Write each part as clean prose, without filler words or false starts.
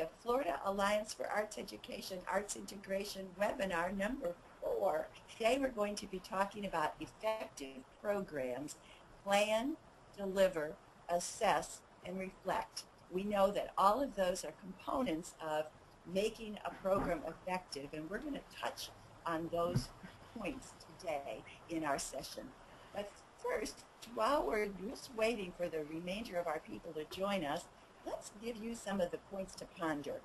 the Florida Alliance for Arts Education, Arts Integration webinar number 4. Today we're going to be talking about effective programs, plan, deliver, assess, and reflect. We know that all of those are components of making a program effective, and we're going to touch on those points today in our session. But first, while we're just waiting for the remainder of our people to join us, let's give you some of the points to ponder.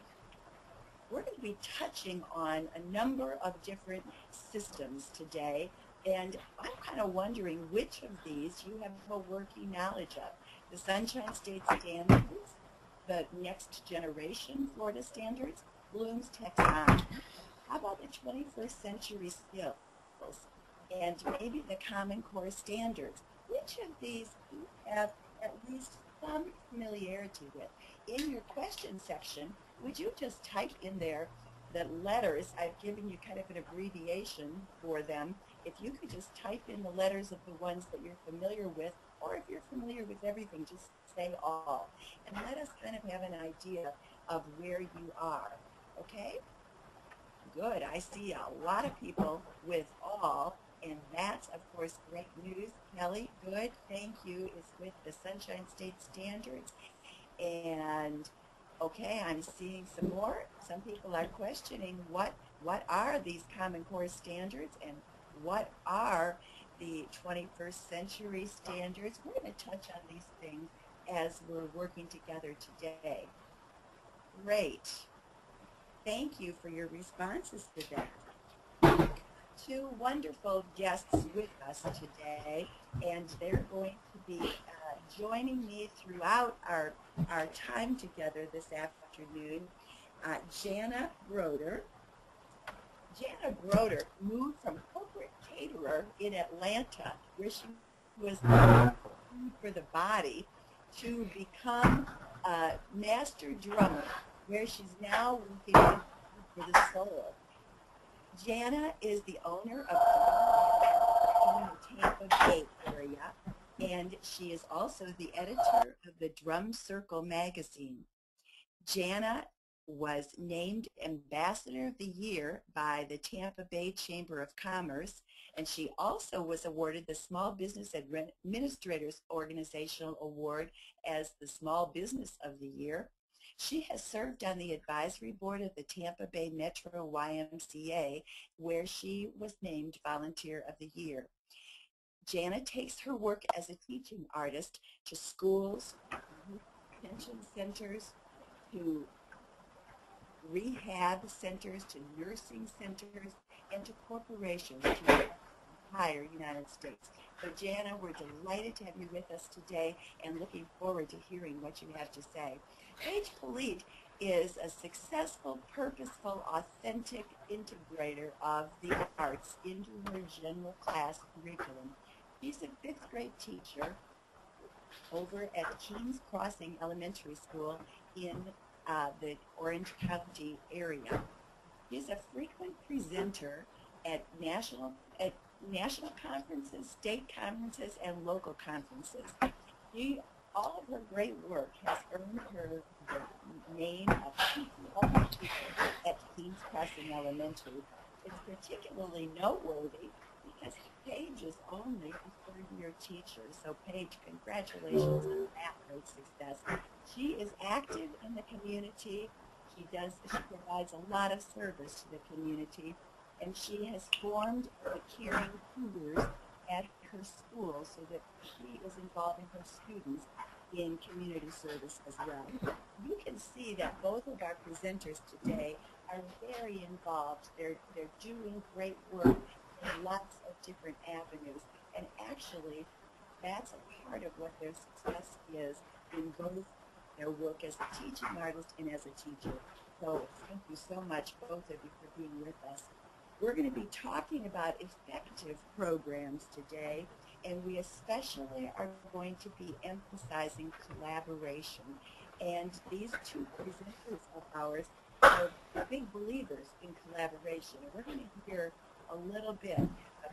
We're going to be touching on a number of different systems today, and I'm kind of wondering which of these you have a working knowledge of. The Sunshine State Standards, the Next Generation Florida Standards, Bloom's Taxonomy. How about the 21st Century Skills, and maybe the Common Core Standards? Which of these do you have at least some familiarity with? In your question section, would you just type in there the letters? I've given you kind of an abbreviation for them. If you could just type in the letters of the ones that you're familiar with, or if you're familiar with everything, just say all. And let us kind of have an idea of where you are, okay? Good, I see a lot of people with all, and that's, of course, great news. Kelly, good, thank you, is with the Sunshine State Standards. And, okay, I'm seeing some more. Some people are questioning what are these Common Core Standards and what are the 21st Century Standards. We're going to touch on these things as we're working together today. Great. Thank you for your responses to that. Two wonderful guests with us today, and they're going to be joining me throughout our time together this afternoon. Jana Broder. Jana Broder moved from corporate caterer in Atlanta, where she was food for the body, to become a master drummer, where she's now working for the soul. Jana is the owner of in the Tampa Bay area, and she is also the editor of the Drum Circle magazine. Jana was named Ambassador of the Year by the Tampa Bay Chamber of Commerce, and she also was awarded the Small Business Administrators Organizational Award as the Small Business of the Year. She has served on the advisory board of the Tampa Bay Metro YMCA, where she was named Volunteer of the Year. Jana takes her work as a teaching artist to schools, detention centers, to rehab centers, to nursing centers, and to corporations throughout the entire United States. So Jana, we're delighted to have you with us today and looking forward to hearing what you have to say. Paige Polite is a successful, purposeful, authentic integrator of the arts into her general class curriculum. She's a 5th grade teacher over at Kings Crossing Elementary School in the Orange County area. She's a frequent presenter at national conferences, state conferences, and local conferences. All of her great work has earned her the name of teacher at Kings Crossing Elementary. It's particularly noteworthy because Paige is only a 3rd-year teacher. So Paige, congratulations on that great success. She is active in the community. She provides a lot of service to the community, and she has formed the Caring Tutors at her school so that she is involving her students in community service as well. You can see that both of our presenters today are very involved. They're doing great work in lots of different avenues, and actually that's a part of what their success is in both their work as a teaching artist and as a teacher. So thank you so much, both of you, for being with us. We're going to be talking about effective programs today, and we especially are going to be emphasizing collaboration. And these two presenters of ours are big believers in collaboration. And we're going to hear a little bit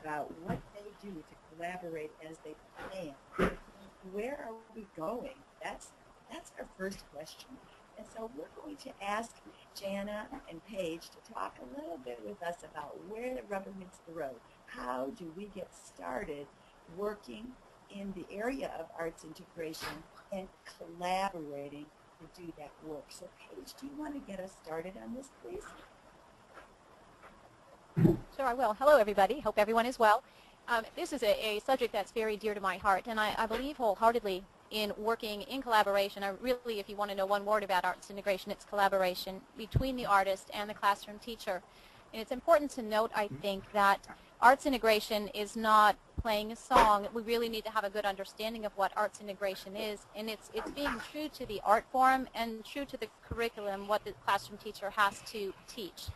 about what they do to collaborate as they plan. Where are we going? That's our first question. And so we're going to ask Jana and Paige to talk a little bit with us about where the rubber meets the road. How do we get started working in the area of arts integration and collaborating to do that work? So Paige, do you want to get us started on this, please? Sure, I will. Hello, everybody. Hope everyone is well. This is a subject that's very dear to my heart, and I believe wholeheartedly in working in collaboration. Really, if you want to know one word about arts integration, it's collaboration between the artist and the classroom teacher. And it's important to note, I think, that arts integration is not playing a song. We really need to have a good understanding of what arts integration is, and it's being true to the art form and true to the curriculum, what the classroom teacher has to teach.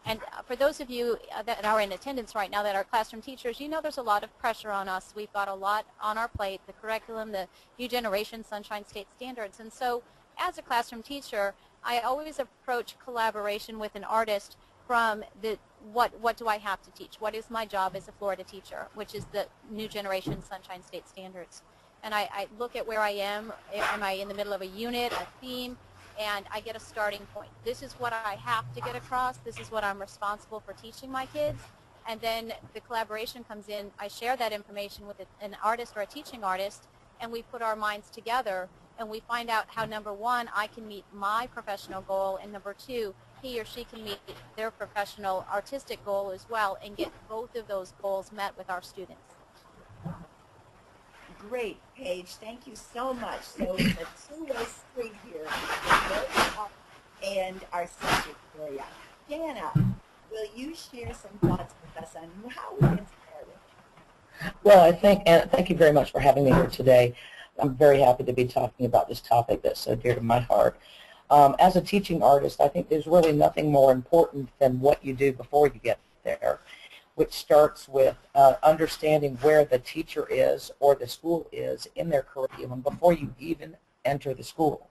And for those of you that are in attendance right now that are classroom teachers, you know there's a lot of pressure on us. We've got a lot on our plate, the curriculum, the new generation Sunshine State Standards. And so as a classroom teacher, I always approach collaboration with an artist from the what do I have to teach? What is my job as a Florida teacher, which is the new generation Sunshine State Standards. And I look at where I am. Am I in the middle of a unit, a theme? And I get a starting point. This is what I have to get across. This is what I'm responsible for teaching my kids. And then the collaboration comes in. I share that information with an artist or a teaching artist, and we put our minds together, and we find out how, number one, I can meet my professional goal, and number two, he or she can meet their professional artistic goal as well, and get both of those goals met with our students. Great, Paige. Thank you so much. So it's a two-way street here and our subject area. Jana, will you share some thoughts with us on how we get started? Well, and thank you very much for having me here today. I'm very happy to be talking about this topic that's so dear to my heart. As a teaching artist, I think there's really nothing more important than what you do before you get there, which starts with understanding where the teacher is or the school is in their curriculum before you even enter the school.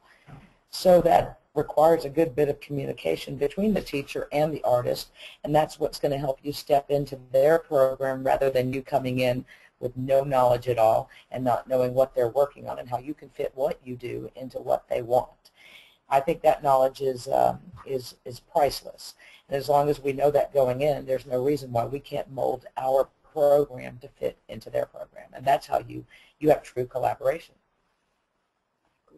So that requires a good bit of communication between the teacher and the artist, and that's what's going to help you step into their program rather than you coming in with no knowledge at all and not knowing what they're working on and how you can fit what you do into what they want. I think that knowledge is priceless. And as long as we know that going in, there's no reason why we can't mold our program to fit into their program. And that's how you have true collaboration.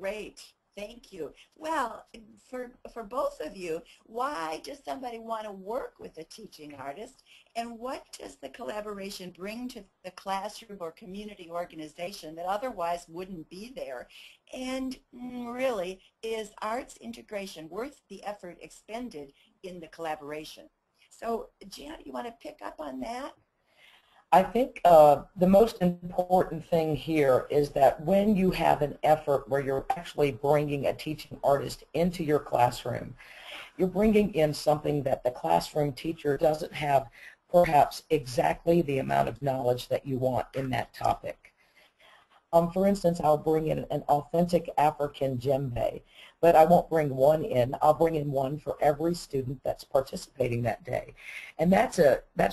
Great. Thank you. Well, for both of you, why does somebody want to work with a teaching artist, and what does the collaboration bring to the classroom or community organization that otherwise wouldn't be there? And really, is arts integration worth the effort expended in the collaboration? So, Jana, you want to pick up on that? I think the most important thing here is that when you have an effort where you're actually bringing a teaching artist into your classroom, you're bringing in something that the classroom teacher doesn't have perhaps exactly the amount of knowledge that you want in that topic. For instance, I'll bring in an authentic African djembe, but I won't bring one in. I'll bring in one for every student that's participating that day. And that's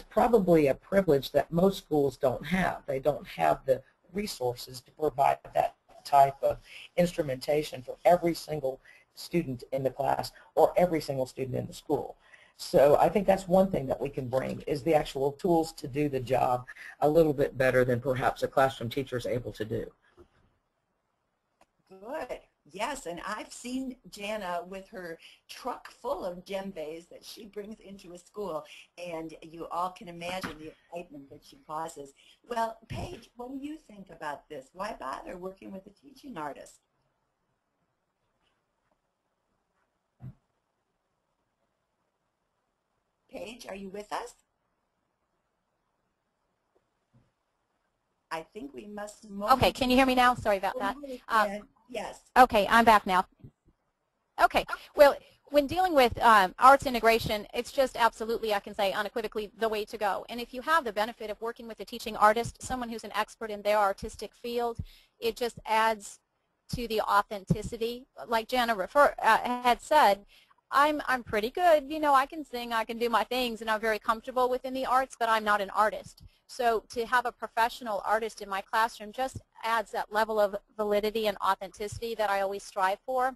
probably a privilege that most schools don't have. They don't have the resources to provide that type of instrumentation for every single student in the class or every single student in the school. So I think that's one thing that we can bring, is the actual tools to do the job a little bit better than perhaps a classroom teacher is able to do. Good. Yes, and I've seen Jana with her truck full of djembes that she brings into a school, and you all can imagine the excitement that she causes. Well, Paige, what do you think about this? Why bother working with a teaching artist? Paige, are you with us? I think we must move. Okay, can you hear me now? Sorry about that. Yes. Okay, I'm back now. Okay, well, when dealing with arts integration, it's just absolutely, I can say unequivocally, the way to go. And if you have the benefit of working with a teaching artist, someone who's an expert in their artistic field, it just adds to the authenticity. Like Jana had said, I'm pretty good, you know, I can sing, I can do my things, and I'm very comfortable within the arts, but I'm not an artist. So to have a professional artist in my classroom just adds that level of validity and authenticity that I always strive for.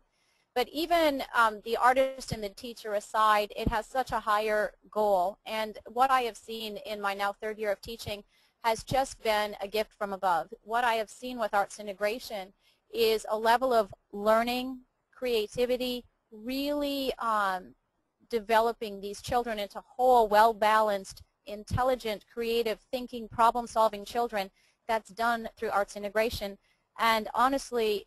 But even the artist and the teacher aside, it has such a higher goal. And what I have seen in my now third year of teaching has just been a gift from above. What I have seen with arts integration is a level of learning, creativity, really developing these children into whole, well-balanced, intelligent, creative, thinking, problem-solving children that's done through arts integration. And honestly,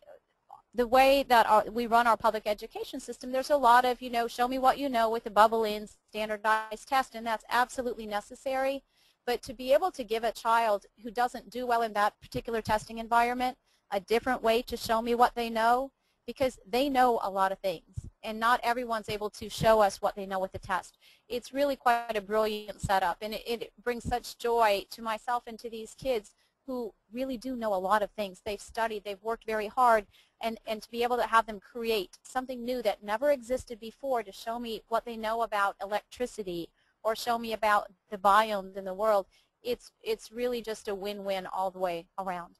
the way that we run our public education system, there's a lot of, show me what you know with the bubble-in standardized test, and that's absolutely necessary. But to be able to give a child who doesn't do well in that particular testing environment a different way to show me what they know, because they know a lot of things, and not everyone's able to show us what they know with the test. It's really quite a brilliant setup, and it brings such joy to myself and to these kids who really do know a lot of things. They've studied, they've worked very hard, and to be able to have them create something new that never existed before to show me what they know about electricity or show me about the biomes in the world, it's really just a win-win all the way around.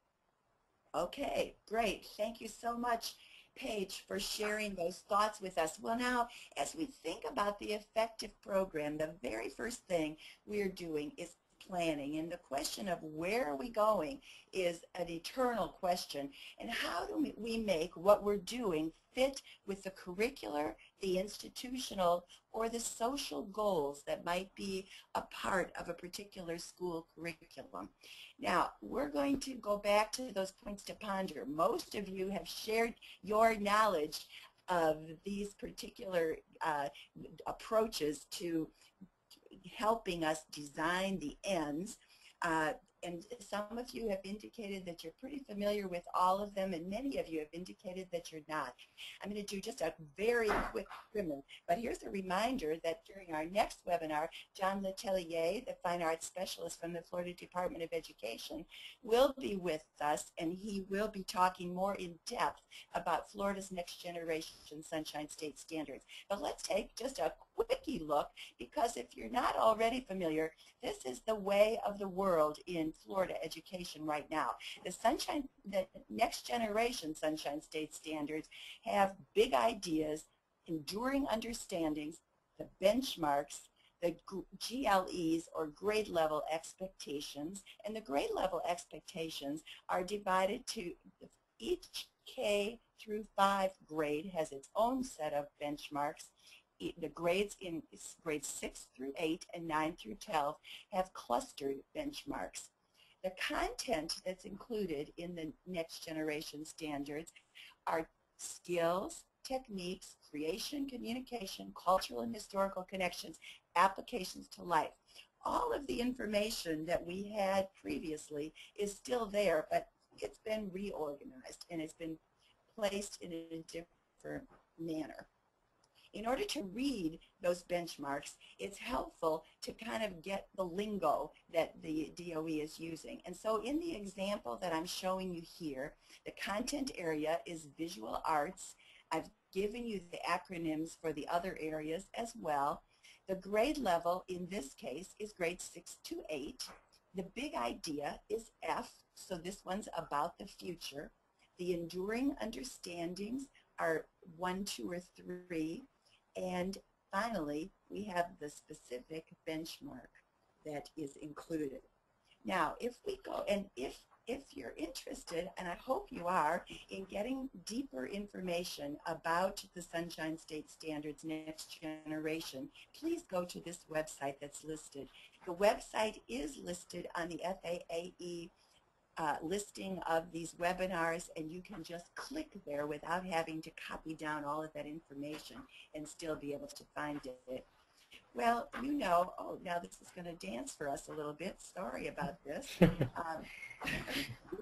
Okay, great. Thank you so much, Paige, for sharing those thoughts with us. Well, now, as we think about the effective program, the very first thing we're doing is planning, and the question of where are we going is an eternal question. And how do we make what we're doing fit with the curricular, the institutional, or the social goals that might be a part of a particular school curriculum? Now, we're going to go back to those points to ponder. Most of you have shared your knowledge of these particular approaches to helping us design the ends. And some of you have indicated that you're pretty familiar with all of them, and many of you have indicated that you're not. I'm going to do just a very quick primer, but here's a reminder that during our next webinar, John Letelier, the Fine Arts Specialist from the Florida Department of Education, will be with us, and he will be talking more in depth about Florida's Next Generation Sunshine State Standards. But let's take just a quickie look, because if you're not already familiar, this is the way of the world in Florida education right now. The Next Generation Sunshine State Standards have big ideas, enduring understandings, the benchmarks, the GLEs, or grade level expectations, and the grade level expectations are divided to each K through 5 grade has its own set of benchmarks. The grades in grades 6 through 8 and 9 through 12 have clustered benchmarks. The content that's included in the Next Generation Standards are skills, techniques, creation, communication, cultural and historical connections, applications to life. All of the information that we had previously is still there, but it's been reorganized and it's been placed in a different manner. In order to read those benchmarks, it's helpful to kind of get the lingo that the DOE is using. And so in the example that I'm showing you here, the content area is visual arts. I've given you the acronyms for the other areas as well. The grade level in this case is grade 6 to 8. The big idea is F, so this one's about the future. The enduring understandings are 1, 2, or 3. And finally, we have the specific benchmark that is included. Now, if we go, and if you're interested, and I hope you are, in getting deeper information about the Sunshine State Standards Next Generation, please go to this website that's listed. The website is listed on the FAAE listing of these webinars, and you can just click there without having to copy down all of that information and still be able to find it. Well, you know, oh, now this is going to dance for us a little bit. Sorry about this. We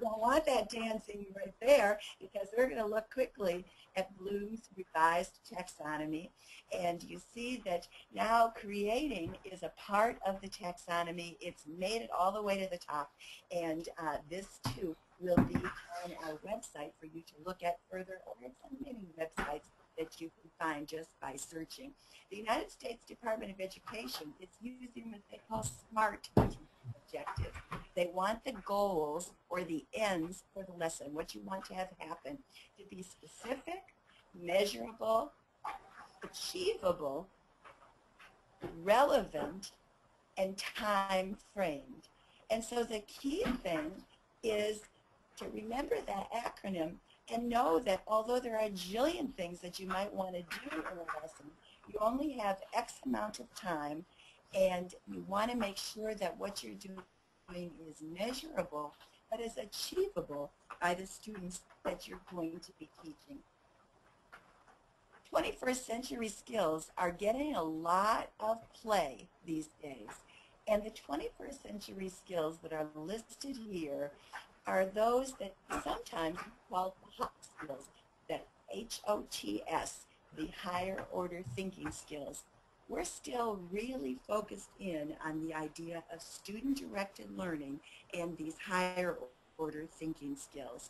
don't want that dancing right there, because we're going to look quickly at Bloom's revised taxonomy. And you see that now creating is a part of the taxonomy. It's made it all the way to the top. And this, too, will be on our website for you to look at further, or it's on many websites that you can find just by searching. The United States Department of Education is using what they call SMART objectives. They want the goals or the ends for the lesson, what you want to have happen, to be specific, measurable, achievable, relevant, and time framed. And so the key thing is to remember that acronym and know that although there are a jillion things that you might want to do in a lesson, you only have X amount of time, and you want to make sure that what you're doing is measurable, but is achievable by the students that you're going to be teaching. 21st century skills are getting a lot of play these days. And the 21st century skills that are listed here are those that sometimes we call HOT skills, the HOTS, the higher order thinking skills. We're still really focused in on the idea of student-directed learning and these higher order thinking skills.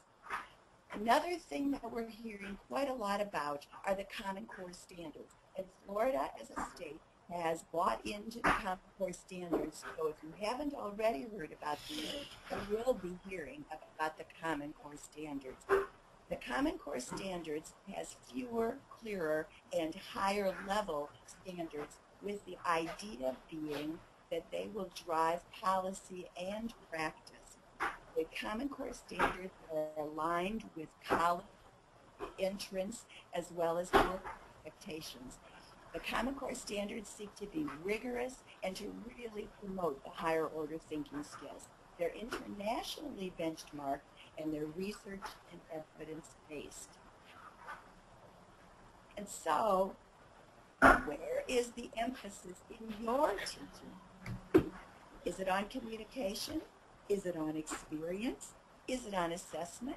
Another thing that we're hearing quite a lot about are the Common Core standards. And Florida as a state has bought into the Common Core standards, so if you haven't already heard about these, you will be hearing about the Common Core standards. The Common Core standards has fewer, clearer, and higher level standards, with the idea being that they will drive policy and practice. The Common Core standards are aligned with college entrance as well as work expectations. The Common Core standards seek to be rigorous and to really promote the higher order thinking skills. They're internationally benchmarked and they're research and evidence-based. And so, where is the emphasis in your teaching? Is it on communication? Is it on experience? Is it on assessment?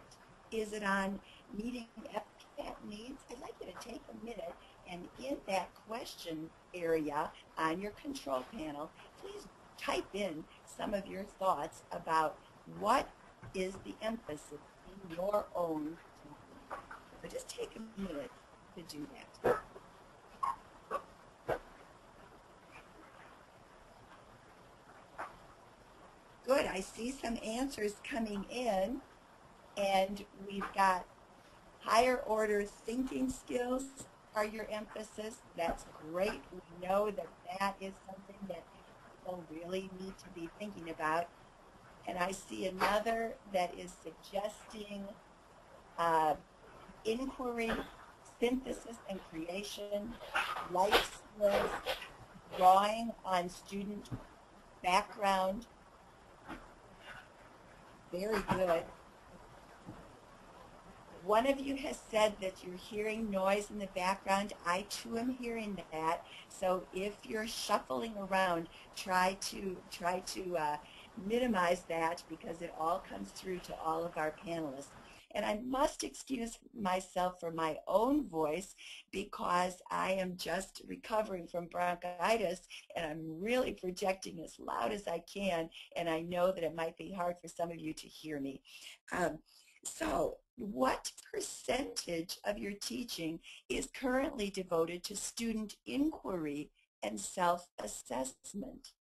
Is it on meeting EPCAT needs? I'd like you to take a minute and in that question area on your control panel, please type in some of your thoughts about what is the emphasis in your own teaching. So just take a minute to do that. Good, I see some answers coming in, and we've got higher order thinking skills are your emphasis. That's great. We know that that is something that people really need to be thinking about. And I see another that is suggesting inquiry, synthesis and creation, life skills, drawing on student background. Very good. One of you has said that you're hearing noise in the background. I too am hearing that. So if you're shuffling around, try to minimize that, because it all comes through to all of our panelists. And I must excuse myself for my own voice, because I am just recovering from bronchitis and I'm really projecting as loud as I can, and I know that it might be hard for some of you to hear me. So what percentage of your teaching is currently devoted to student inquiry and self-assessment?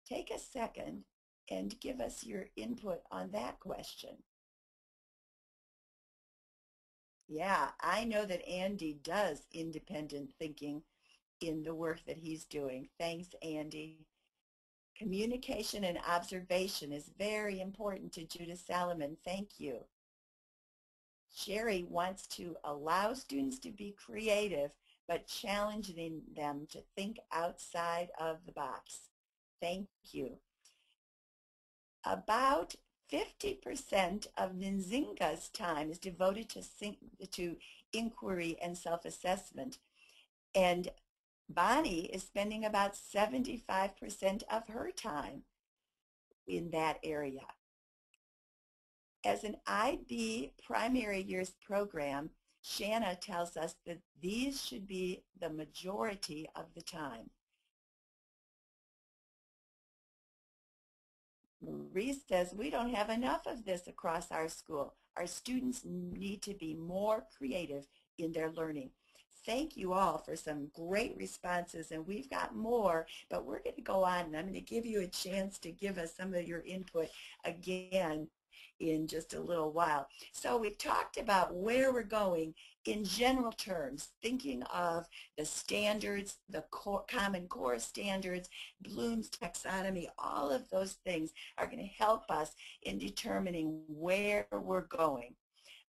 Take a second and give us your input on that question. Yeah, I know that Andy does independent thinking in the work that he's doing. Thanks, Andy. Communication and observation is very important to Judith Salomon. Thank you. Sherry wants to allow students to be creative, but challenging them to think outside of the box. Thank you. About 50% of Nzinga's time is devoted to inquiry and self-assessment, and Bonnie is spending about 75% of her time in that area. As an IB primary years program, Shanna tells us that these should be the majority of the time. Marie says, we don't have enough of this across our school. Our students need to be more creative in their learning. Thank you all for some great responses, and we've got more, but we're going to go on, and I'm going to give you a chance to give us some of your input again. in just a little while. So we've talked about where we're going in general terms, thinking of the standards, the Common Core standards, Bloom's taxonomy, all of those things are going to help us in determining where we're going.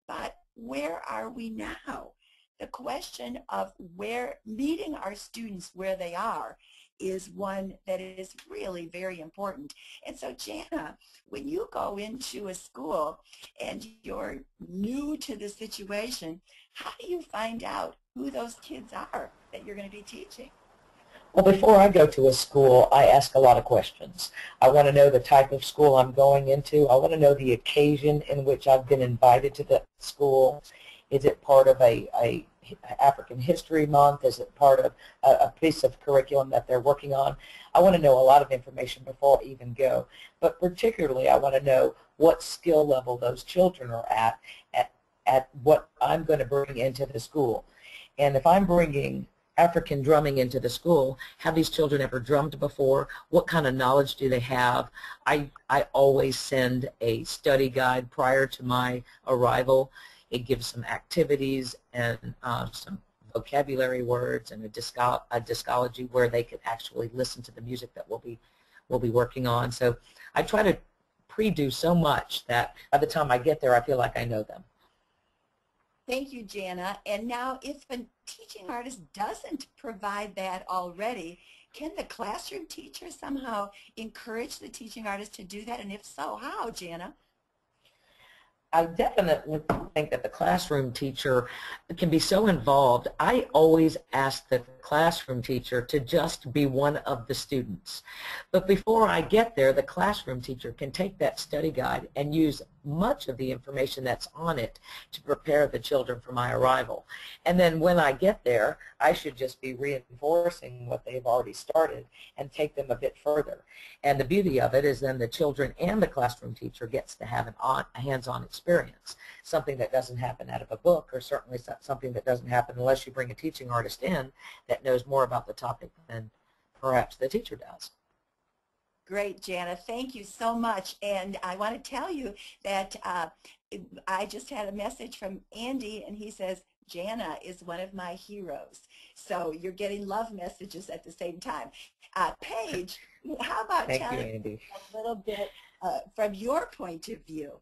But where are we now? The question of where meeting our students where they are is one that is really very important. And so, Jana, when you go into a school and you're new to the situation, how do you find out who those kids are that you're going to be teaching? Well, before I go to a school, I ask a lot of questions. I want to know the type of school I'm going into. I want to know the occasion in which I've been invited to the school. Is it part of a African History Month? Is it part of a piece of curriculum that they're working on? I want to know a lot of information before I even go. But particularly, I want to know what skill level those children are at what I'm going to bring into the school. And if I'm bringing African drumming into the school, have these children ever drummed before? What kind of knowledge do they have? I always send a study guide prior to my arrival. It gives some activities and some vocabulary words and a discology where they could actually listen to the music that we'll be working on. So I try to pre-do so much that by the time I get there, I feel like I know them. Thank you, Jana. And now, if a teaching artist doesn't provide that already, can the classroom teacher somehow encourage the teaching artist to do that? And if so, how, Jana? I definitely think that the classroom teacher can be so involved. I always ask the classroom teacher to just be one of the students. But before I get there, the classroom teacher can take that study guide and use much of the information that's on it to prepare the children for my arrival. And then when I get there, I should just be reinforcing what they've already started and take them a bit further. And the beauty of it is then the children and the classroom teacher gets to have a hands-on experience, something that doesn't happen out of a book, or certainly something that doesn't happen unless you bring a teaching artist in that knows more about the topic than perhaps the teacher does. Great, Jana. Thank you so much. And I want to tell you that I just had a message from Andy, and he says, Jana is one of my heroes. So you're getting love messages at the same time. Paige, how about telling a little bit from your point of view?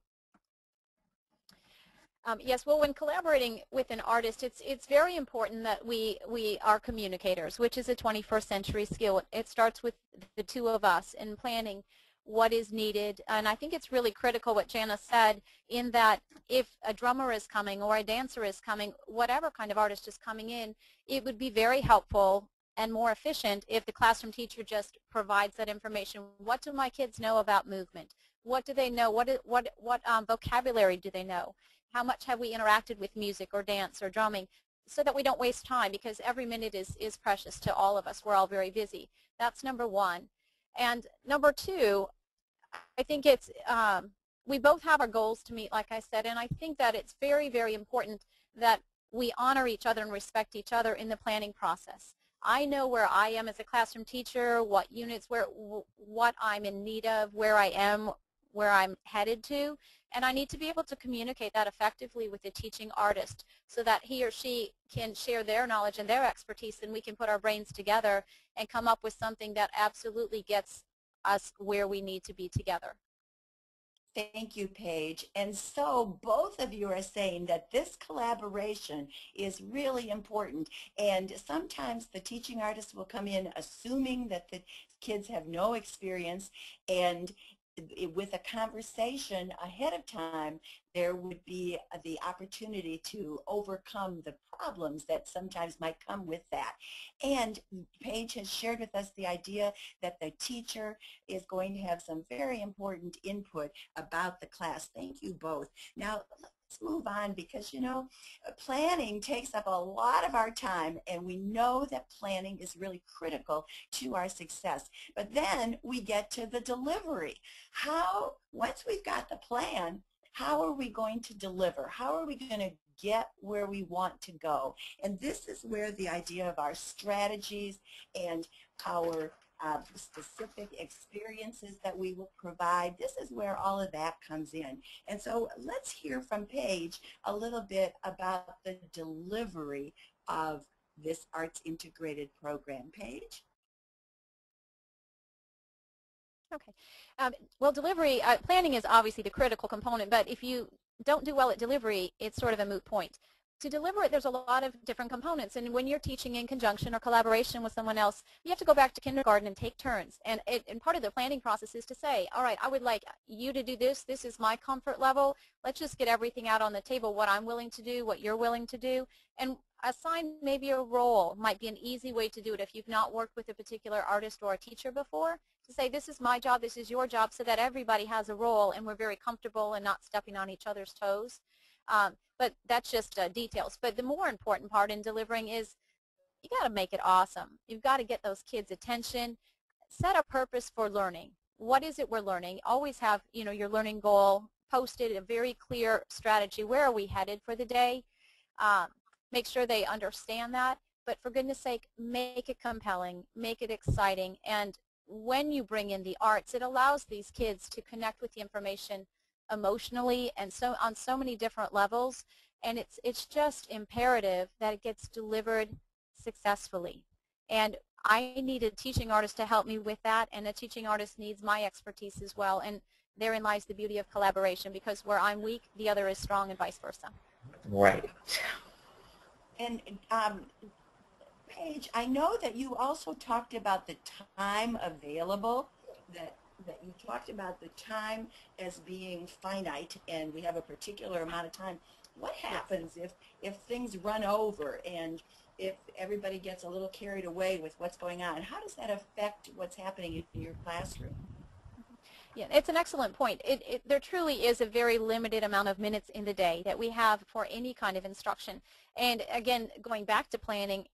Yes, well, when collaborating with an artist, it's very important that we are communicators, which is a 21st century skill. It starts with the two of us in planning what is needed, and I think it's really critical what Jana said, in that if a drummer is coming or a dancer is coming, whatever kind of artist is coming in, it would be very helpful and more efficient if the classroom teacher just provides that information. What do my kids know about movement? What do they know? What vocabulary do they know? How much have we interacted with music or dance or drumming, so that we don't waste time, because every minute is precious to all of us. We're all very busy. That's number one. And number two, I think it's, we both have our goals to meet, like I said, and I think that it's very, very important that we honor each other and respect each other in the planning process. I know where I am as a classroom teacher, what units, what I'm in need of, where I am, where I'm headed to, and I need to be able to communicate that effectively with the teaching artist so that he or she can share their knowledge and their expertise, and we can put our brains together and come up with something that absolutely gets us where we need to be together. Thank you, Paige. And so both of you are saying that this collaboration is really important. And sometimes the teaching artist will come in assuming that the kids have no experience, and with a conversation ahead of time, there would be the opportunity to overcome the problems that sometimes might come with that. And Paige has shared with us the idea that the teacher is going to have some very important input about the class. Thank you both. Now, let's move on, because, you know, planning takes up a lot of our time, and we know that planning is really critical to our success. But then we get to the delivery. Once we've got the plan, how are we going to deliver? How are we going to get where we want to go. And this is where the idea of our strategies and our specific experiences that we will provide, this is where all of that comes in. And so let's hear from Paige a little bit about the delivery of this arts integrated program. Paige? Okay. Well, delivery, planning is obviously the critical component, but if you don't do well at delivery, it's sort of a moot point. To deliver it, there's a lot of different components, and when you're teaching in conjunction or collaboration with someone else, you have to go back to kindergarten and take turns. And part of the planning process is to say, all right, I would like you to do this. This is my comfort level. Let's just get everything out on the table, what I'm willing to do, what you're willing to do, and assign maybe a role might be an easy way to do it if you've not worked with a particular artist or a teacher before, to say this is my job, this is your job, so that everybody has a role and we're very comfortable and not stepping on each other's toes. But that's just details. But the more important part in delivering is you got to make it awesome. You've got to get those kids' attention. Set a purpose for learning. What is it we're learning? Always have, your learning goal posted, a very clear strategy. Where are we headed for the day? Make sure they understand that. But for goodness sake, make it compelling, make it exciting. And when you bring in the arts, it allows these kids to connect with the information emotionally and so on so many different levels, and it's just imperative that it gets delivered successfully. And I need a teaching artist to help me with that, and a teaching artist needs my expertise as well, and therein lies the beauty of collaboration, because where I'm weak, the other is strong, and vice versa. Right. And Paige, I know that you also talked about the time available, that you talked about the time as being finite, and we have a particular amount of time. What happens if things run over and if everybody gets a little carried away with what's going on? How does that affect what's happening in your classroom? Yeah, it's an excellent point. There truly is a very limited amount of minutes in the day that we have for any kind of instruction. And again, going back to planning,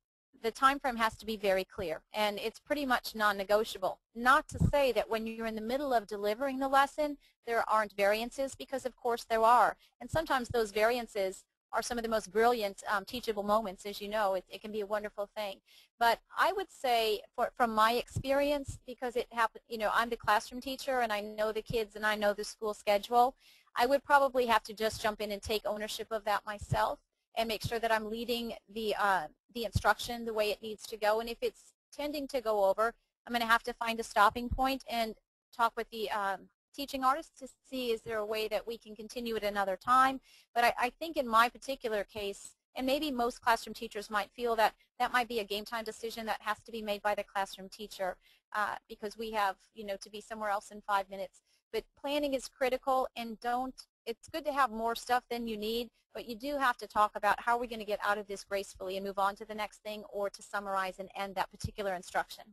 the time frame has to be very clear, and it's pretty much non-negotiable. Not to say that when you're in the middle of delivering the lesson, there aren't variances, because of course there are. And sometimes those variances are some of the most brilliant teachable moments. As you know, it can be a wonderful thing. But I would say, from my experience, because it happened, I'm the classroom teacher and I know the kids and I know the school schedule, I would probably have to just jump in and take ownership of that myself and make sure that I'm leading the instruction the way it needs to go. And if it's tending to go over, I'm going to have to find a stopping point and talk with the teaching artist to see, is there a way that we can continue at another time. But I think in my particular case, and maybe most classroom teachers might feel that that might be a game time decision that has to be made by the classroom teacher, because we have, to be somewhere else in 5 minutes. But planning is critical, and it's good to have more stuff than you need, but you do have to talk about how we're going to get out of this gracefully and move on to the next thing, or to summarize and end that particular instruction.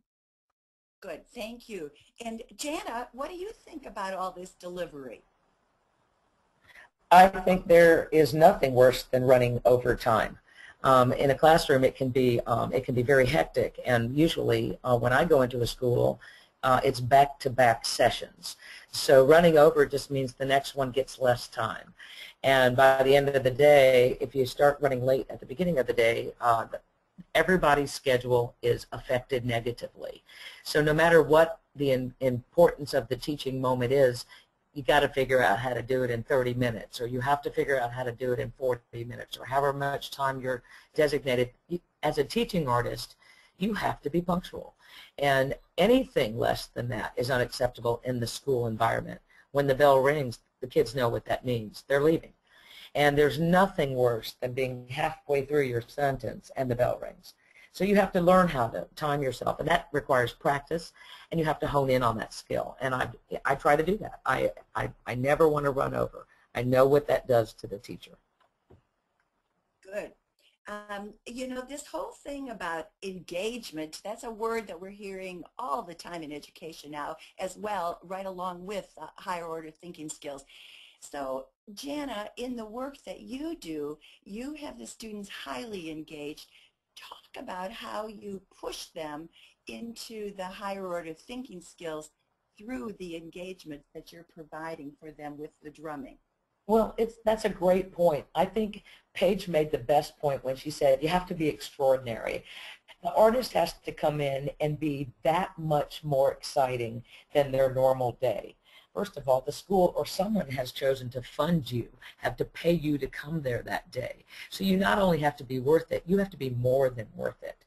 Good, thank you. And Jana, what do you think about all this delivery? I think there is nothing worse than running over time. In a classroom, it can be very hectic, and usually when I go into a school, it's back-to-back sessions. So running over just means the next one gets less time. And by the end of the day, if you start running late at the beginning of the day, everybody's schedule is affected negatively. So no matter what the importance of the teaching moment is, you got to figure out how to do it in 30 minutes, or you have to figure out how to do it in 40 minutes, or however much time you're designated. As a teaching artist, you have to be punctual. And anything less than that is unacceptable in the school environment. When the bell rings, the kids know what that means. They're leaving. And there's nothing worse than being halfway through your sentence and the bell rings. So you have to learn how to time yourself, and that requires practice, and you have to hone in on that skill. And I try to do that. I never want to run over. I know what that does to the teacher. Good. This whole thing about engagement, that's a word that we're hearing all the time in education now as well, right along with higher order thinking skills. So, Jana, in the work that you do, you have the students highly engaged. Talk about how you push them into the higher order thinking skills through the engagement that you're providing for them with the drumming. Well, that's a great point. I think Paige made the best point when she said you have to be extraordinary. The artist has to come in and be that much more exciting than their normal day. First of all, the school or someone has chosen to fund you, have to pay you to come there that day. So you not only have to be worth it, you have to be more than worth it.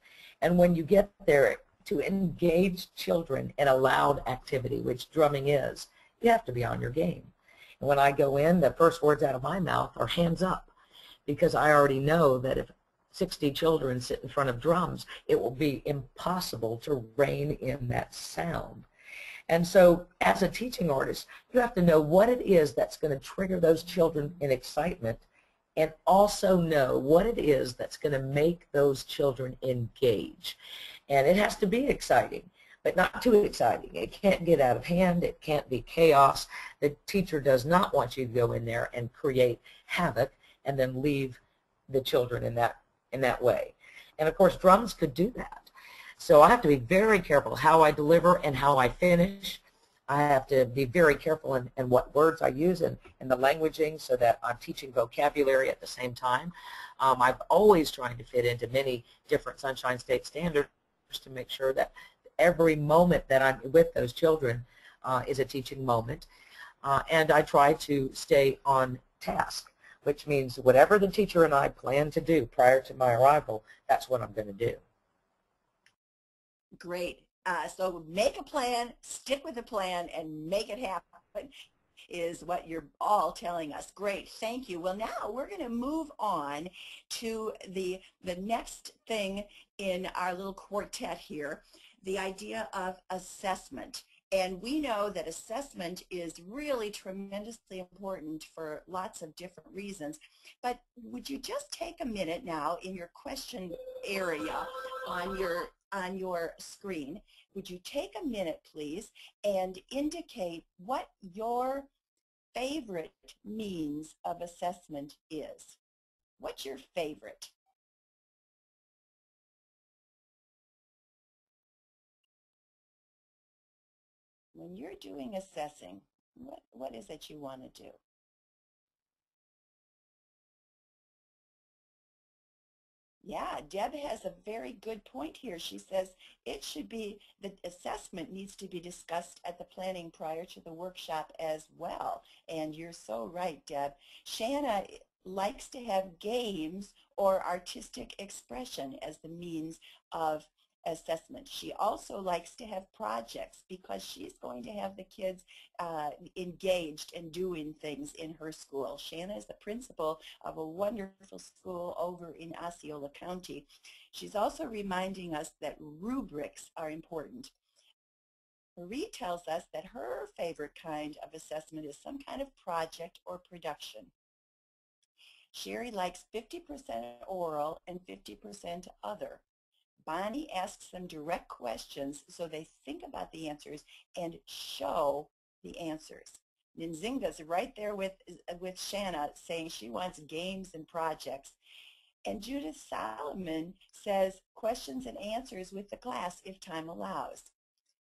And when you get there, to engage children in a loud activity, which drumming is, you have to be on your game. And when I go in, the first words out of my mouth are hands up, because I already know that if 60 children sit in front of drums, it will be impossible to rein in that sound. And so as a teaching artist, you have to know what it is that's going to trigger those children in excitement, and also know what it is that's going to make those children engage. And it has to be exciting, but not too exciting. It can't get out of hand. It can't be chaos. The teacher does not want you to go in there and create havoc and then leave the children in that way. And of course, drums could do that. So I have to be very careful how I deliver and how I finish. I have to be very careful in what words I use and the languaging, so that I'm teaching vocabulary at the same time. I'm always trying to fit into many different Sunshine State standards to make sure that every moment that I'm with those children is a teaching moment. And I try to stay on task, which means whatever the teacher and I plan to do prior to my arrival, that's what I'm going to do. Great. So make a plan, stick with the plan, and make it happen is what you're all telling us. Great, thank you. Well, now we're going to move on to the next thing in our little quartet here, the idea of assessment. And we know that assessment is really tremendously important for lots of different reasons. But would you just take a minute now in your question area on your screen? Would you take a minute, please, and indicate what your favorite means of assessment is? What's your favorite? When you're doing assessing, what is it you want to do? Yeah, Deb has a very good point here. She says it should be, the assessment needs to be discussed at the planning prior to the workshop as well. And you're so right, Deb. Shanna likes to have games or artistic expression as the means of assessment. She also likes to have projects because she's going to have the kids engaged and doing things in her school. Shanna is the principal of a wonderful school over in Osceola County. She's also reminding us that rubrics are important. Marie tells us that her favorite kind of assessment is some kind of project or production. Sherry likes 50% oral and 50% other. Bonnie asks them direct questions so they think about the answers and show the answers. Nzinga's right there with Shanna saying she wants games and projects. And Judith Solomon says questions and answers with the class if time allows.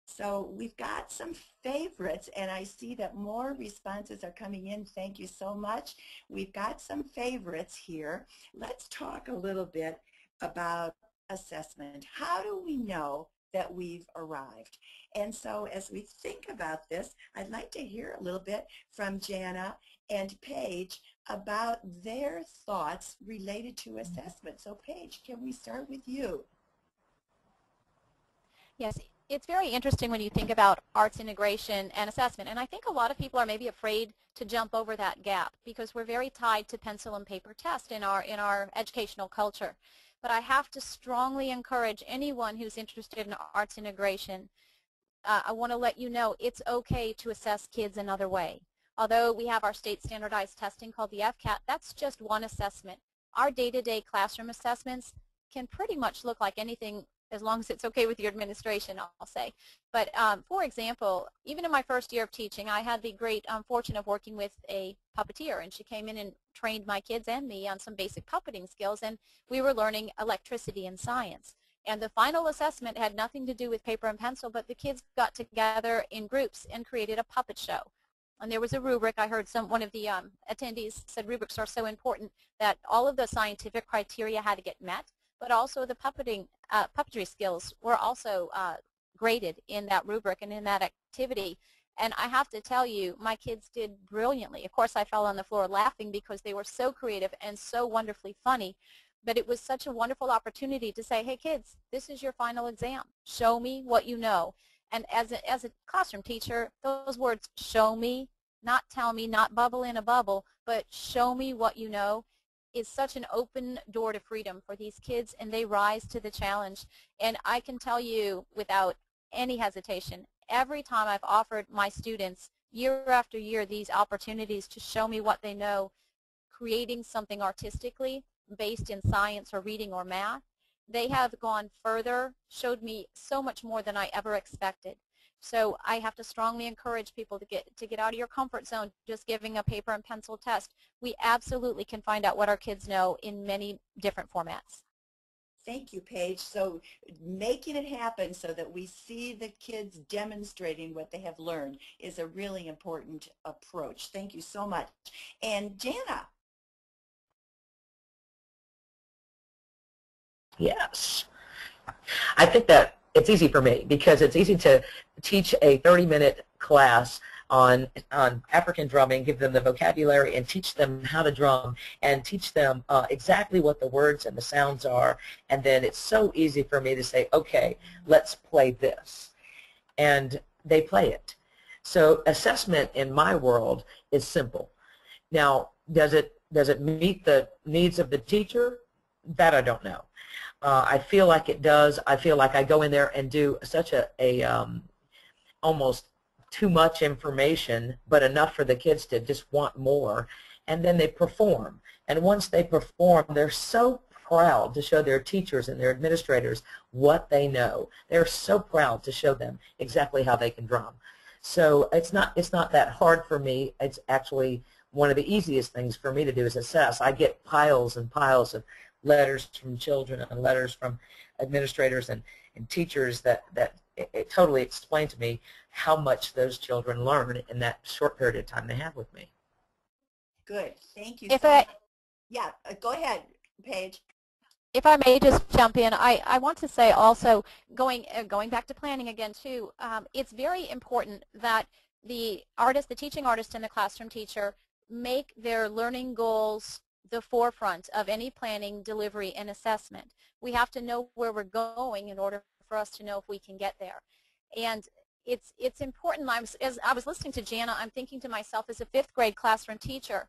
So we've got some favorites, and I see that more responses are coming in. Thank you so much. We've got some favorites here. Let's talk a little bit about assessment. How do we know that we've arrived? And so as we think about this, I'd like to hear a little bit from Jana and Paige about their thoughts related to assessment. So Paige, can we start with you? Yes, it's very interesting when you think about arts integration and assessment, and I think a lot of people are maybe afraid to jump over that gap because we're very tied to pencil and paper test in our educational culture. But I have to strongly encourage anyone who's interested in arts integration, I want to let you know it's okay to assess kids another way. Although we have our state standardized testing called the FCAT, that's just one assessment. Our day-to-day classroom assessments can pretty much look like anything as long as it's okay with your administration, I'll say. But for example, even in my first year of teaching, I had the great fortune of working with a puppeteer, and she came in and trained my kids and me on some basic puppeting skills, and we were learning electricity and science. And the final assessment had nothing to do with paper and pencil, but the kids got together in groups and created a puppet show. and there was a rubric. I heard one of the attendees said rubrics are so important that all of the scientific criteria had to get met, but also the puppetry skills were also graded in that rubric and in that activity. And I have to tell you, my kids did brilliantly. Of course, I fell on the floor laughing because they were so creative and so wonderfully funny. But it was such a wonderful opportunity to say, hey, kids, this is your final exam. Show me what you know. And as a classroom teacher, those words, show me, not tell me, not bubble in a bubble, but show me what you know, is such an open door to freedom for these kids, and they rise to the challenge. And I can tell you without any hesitation, every time I've offered my students year after year these opportunities to show me what they know, creating something artistically based in science or reading or math, they have gone further, showed me so much more than I ever expected. So I have to strongly encourage people to get out of your comfort zone just giving a paper and pencil test. We absolutely can find out what our kids know in many different formats. Thank you, Paige. So making it happen so that we see the kids demonstrating what they have learned is a really important approach. Thank you so much. And Jana. Yes. I think that it's easy for me because it's easy to teach a 30-minute class on African drumming, give them the vocabulary and teach them how to drum and teach them exactly what the words and the sounds are. And then it's so easy for me to say, okay, let's play this. And they play it. So assessment in my world is simple. Now, does it meet the needs of the teacher? That I don't know. I feel like it does. I feel like I go in there and do such almost too much information, but enough for the kids to just want more, and then they perform. And once they perform, they're so proud to show their teachers and their administrators what they know. They're so proud to show them exactly how they can drum. So it's not that hard for me. It's actually one of the easiest things for me to do is assess. I get piles and piles of letters from children and letters from administrators and teachers that it totally explain to me how much those children learn in that short period of time they have with me. Good. Thank you. Yeah, go ahead, Paige. If I may just jump in, I want to say also, going back to planning again too, it's very important that the teaching artist and the classroom teacher make their learning goals the forefront of any planning, delivery, and assessment. We have to know where we're going in order for us to know if we can get there. And it's important. As I was listening to Jana, I'm thinking to myself, as a 5th grade classroom teacher,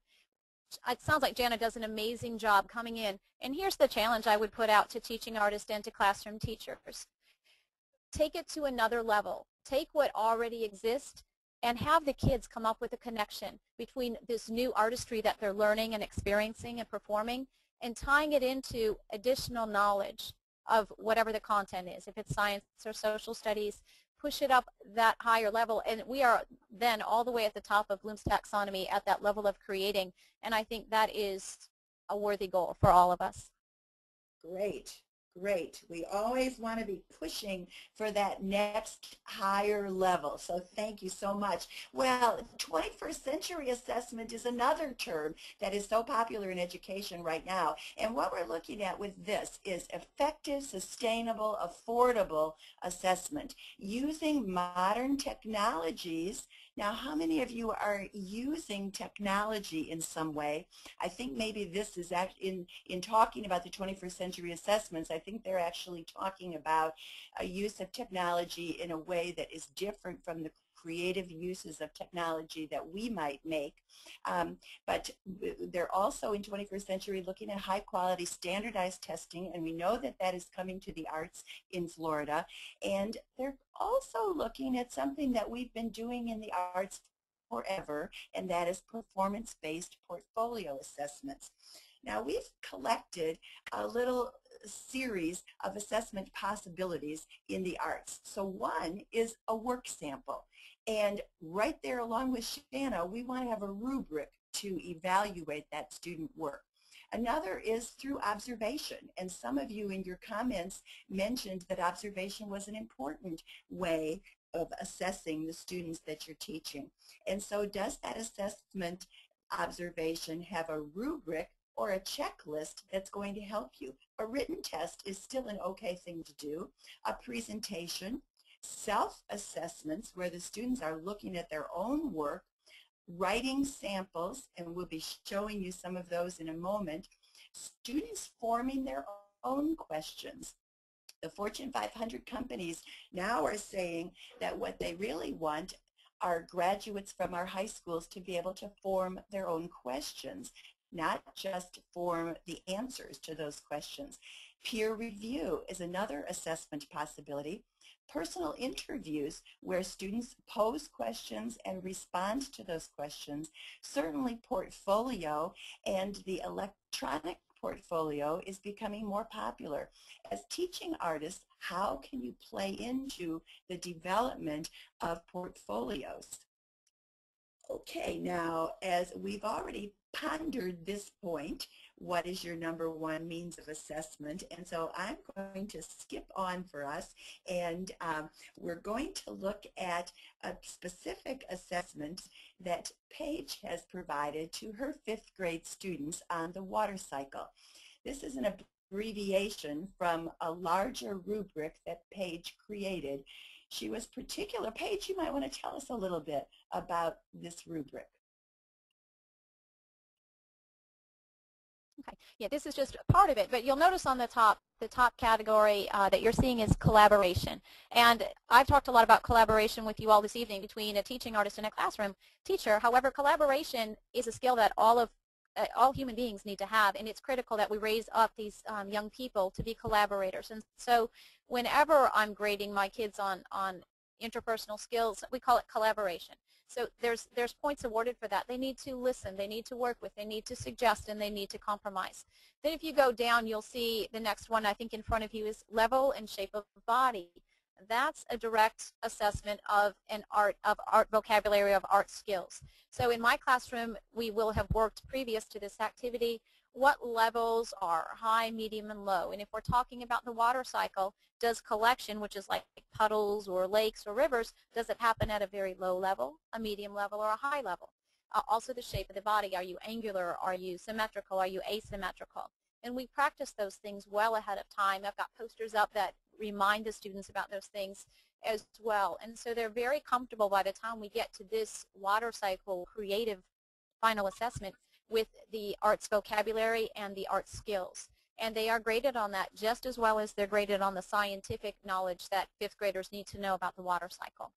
it sounds like Jana does an amazing job coming in. And here's the challenge I would put out to teaching artists and to classroom teachers. Take it to another level. Take what already exists and have the kids come up with a connection between this new artistry that they're learning and experiencing and performing and tying it into additional knowledge of whatever the content is. If it's science or social studies, push it up that higher level. And we are then all the way at the top of Bloom's taxonomy at that level of creating. And I think that is a worthy goal for all of us. Great. Great. We always want to be pushing for that next higher level. So thank you so much. Well, 21st century assessment is another term that is so popular in education right now. And what we're looking at with this is effective, sustainable, affordable assessment using modern technologies. Now, how many of you are using technology in some way? I think maybe this is actually, in talking about the 21st century assessments, I think they're actually talking about a use of technology in a way that is different from the creative uses of technology that we might make. But they're also in 21st century looking at high quality standardized testing, and we know that that is coming to the arts in Florida. And they're also looking at something that we've been doing in the arts forever, and that is performance-based portfolio assessments. Now, we've collected a little series of assessment possibilities in the arts. So one is a work sample. And right there along with Shanna, we want to have a rubric to evaluate that student work. Another is through observation, and some of you in your comments mentioned that observation was an important way of assessing the students that you're teaching. And so does that assessment observation have a rubric or a checklist that's going to help you? A written test is still an okay thing to do. A presentation, self-assessments where the students are looking at their own work, writing samples, and we'll be showing you some of those in a moment, students forming their own questions. The Fortune 500 companies now are saying that what they really want are graduates from our high schools to be able to form their own questions, not just form the answers to those questions. Peer review is another assessment possibility. Personal interviews where students pose questions and respond to those questions. Certainly portfolio, and the electronic portfolio is becoming more popular. As teaching artists, how can you play into the development of portfolios? Okay, now as we've already pondered this point, what is your number one means of assessment? And so I'm going to skip on for us, and we're going to look at a specific assessment that Paige has provided to her 5th grade students on the water cycle. This is an abbreviation from a larger rubric that Paige created. She was particular. Paige, you might want to tell us a little bit about this rubric. Okay. Yeah, this is just part of it, but you'll notice on the top category that you're seeing is collaboration. And I've talked a lot about collaboration with you all this evening between a teaching artist and a classroom teacher. However, collaboration is a skill that all human beings need to have, and it's critical that we raise up these young people to be collaborators. And so whenever I'm grading my kids on interpersonal skills, we call it collaboration. So there's points awarded for that. They need to listen, they need to work with, they need to suggest, and they need to compromise. Then if you go down, you'll see the next one I think in front of you is level and shape of body. That's a direct assessment of art vocabulary, of art skills. So in my classroom, we will have worked previous to this activity what levels are high, medium, and low. And if we're talking about the water cycle, does collection, which is like puddles or lakes or rivers, does it happen at a very low level, a medium level, or a high level? Also the shape of the body. Are you angular? Are you symmetrical? Are you asymmetrical? And we practice those things well ahead of time. I've got posters up that remind the students about those things as well. And so they're very comfortable by the time we get to this water cycle creative final assessment with the arts vocabulary and the art skills. And they are graded on that just as well as they're graded on the scientific knowledge that 5th graders need to know about the water cycle.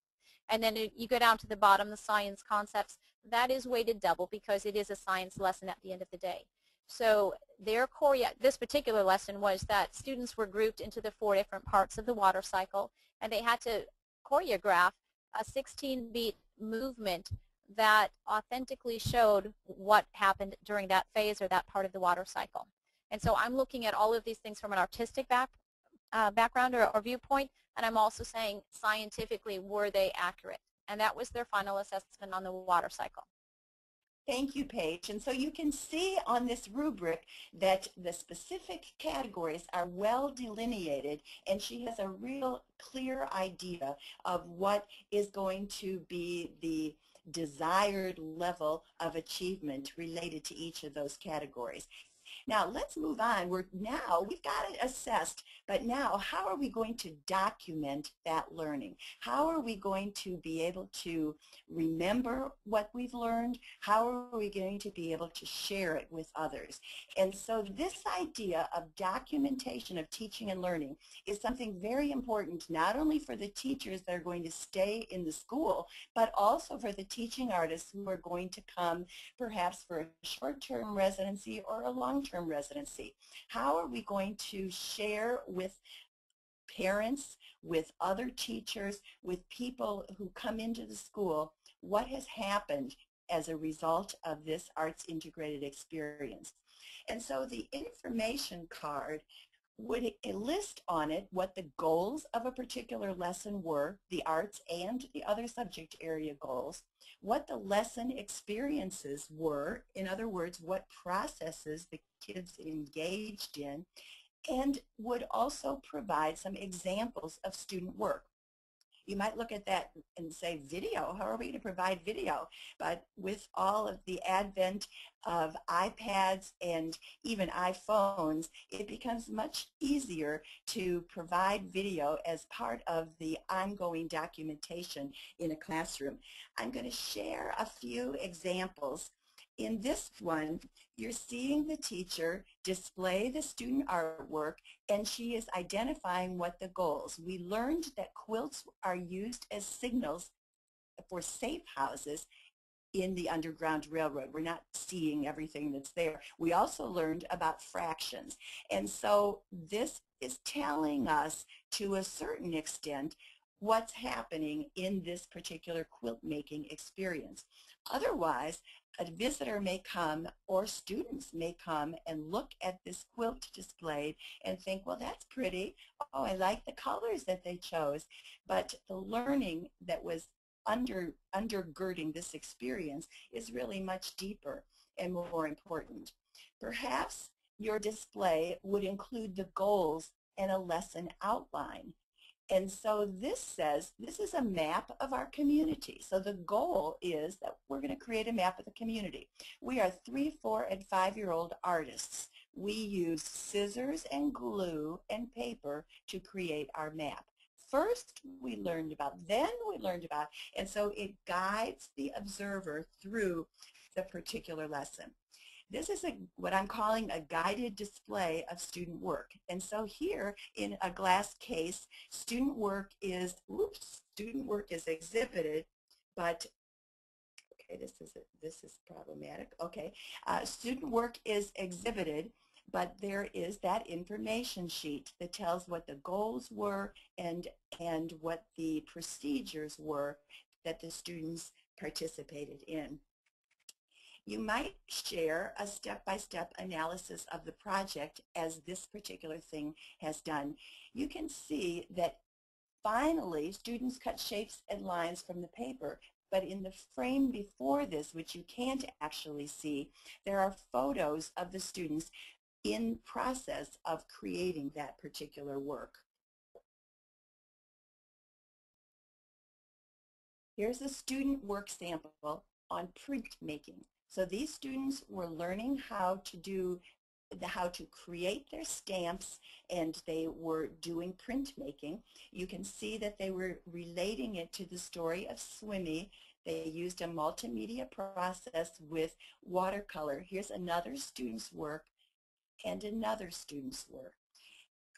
And then you go down to the bottom, the science concepts. That is weighted double because it is a science lesson at the end of the day. So this particular lesson was that students were grouped into the 4 different parts of the water cycle, and they had to choreograph a 16-beat movement that authentically showed what happened during that phase or that part of the water cycle. And so I'm looking at all of these things from an artistic background or viewpoint, and I'm also saying scientifically, were they accurate? And that was their final assessment on the water cycle. Thank you, Paige. And so you can see on this rubric that the specific categories are well delineated, and she has a real clear idea of what is going to be the desired level of achievement related to each of those categories. Now let's move on. We've got it assessed, but now how are we going to document that learning? How are we going to be able to remember what we've learned? How are we going to be able to share it with others? And so this idea of documentation of teaching and learning is something very important, not only for the teachers that are going to stay in the school, but also for the teaching artists who are going to come perhaps for a short-term residency or a long-term residency. How are we going to share with parents, with other teachers, with people who come into the school, what has happened as a result of this arts integrated experience? And so the information card would list on it what the goals of a particular lesson were, the arts and the other subject area goals, what the lesson experiences were, in other words, what processes the kids engaged in, and would also provide some examples of student work. You might look at that and say, video? How are we going to provide video? But with all of the advent of iPads and even iPhones, it becomes much easier to provide video as part of the ongoing documentation in a classroom. I'm going to share a few examples. In this one, you're seeing the teacher display the student artwork, and she is identifying what the goals. We learned that quilts are used as signals for safe houses in the Underground Railroad. We're not seeing everything that's there. We also learned about fractions. And so this is telling us, to a certain extent, what's happening in this particular quilt making experience. Otherwise, a visitor may come, or students may come and look at this quilt displayed and think, well, that's pretty. Oh, I like the colors that they chose. But the learning that was undergirding this experience is really much deeper and more important. Perhaps your display would include the goals and a lesson outline. And so this says, this is a map of our community. So the goal is that we're going to create a map of the community. We are 3-, 4-, and 5-year-old artists. We use scissors and glue and paper to create our map. First we learned about, then we learned about, and so it guides the observer through the particular lesson. This is what I'm calling a guided display of student work. And so here in a glass case, student work is exhibited, but okay, this is problematic. Okay, student work is exhibited, but there is that information sheet that tells what the goals were and what the procedures were that the students participated in. You might share a step-by-step analysis of the project, as this particular thing has done. You can see that finally students cut shapes and lines from the paper, but in the frame before this, which you can't actually see, there are photos of the students in process of creating that particular work. Here's a student work sample on printmaking. So these students were learning how to create their stamps, and they were doing printmaking. You can see that they were relating it to the story of Swimmy. They used a multimedia process with watercolor. Here's another student's work and another student's work.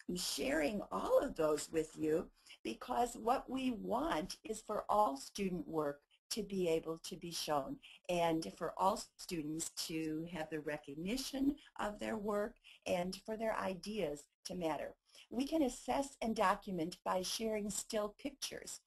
I'm sharing all of those with you because what we want is for all student work to be able to be shown, and for all students to have the recognition of their work and for their ideas to matter. We can assess and document by sharing still pictures.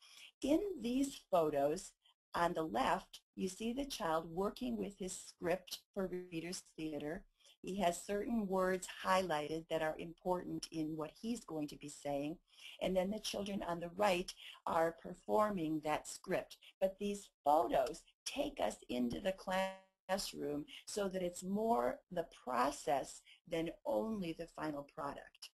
In these photos, on the left, you see the child working with his script for Reader's Theater. He has certain words highlighted that are important in what he's going to be saying. And then the children on the right are performing that script. But these photos take us into the classroom so that it's more the process than only the final product.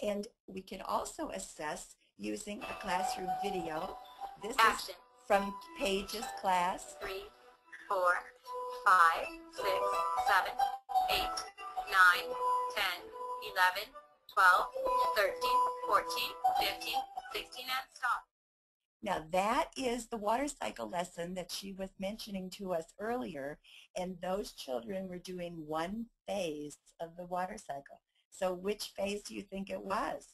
And we can also assess using a classroom video. This is from Paige's class. 3, 4, 5, 6, 7, 8, 9, 10, 11, 12, 13, 14, 15, 16, and stop. Now that is the water cycle lesson that she was mentioning to us earlier, and those children were doing one phase of the water cycle. So which phase do you think it was?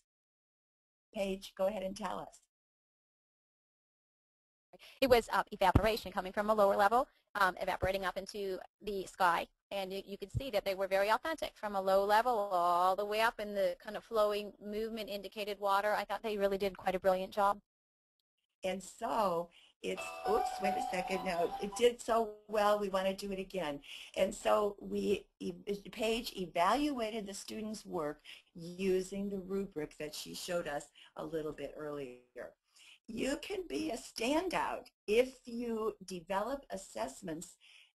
Paige, go ahead and tell us. It was evaporation coming from a lower level, evaporating up into the sky. And you could see that they were very authentic from a low level all the way up, and the kind of flowing movement indicated water. I thought they really did quite a brilliant job. And so it's, oops, wait a second, no, it did so well, we want to do it again. And so Paige evaluated the students' work using the rubric that she showed us a little bit earlier. You can be a standout if you develop assessments